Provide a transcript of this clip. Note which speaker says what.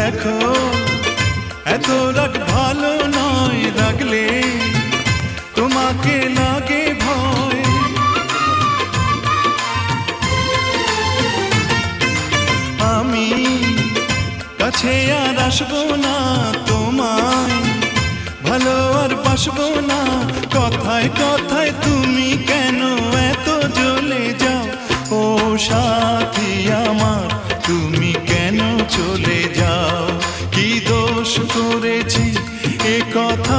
Speaker 1: দেখো এত রাগ ভালো নয়, রাগলে তোমাকে লাগে ভয়। আমি কাছে আর আসবো না, তোমায় ভালো আর বাসবো না। কথায় কথায় তুমি কেন এত জ্বলে যাও, ও সাথী আমার তুমি কেন চলে যাও? কি দোষ করেছি এ কথা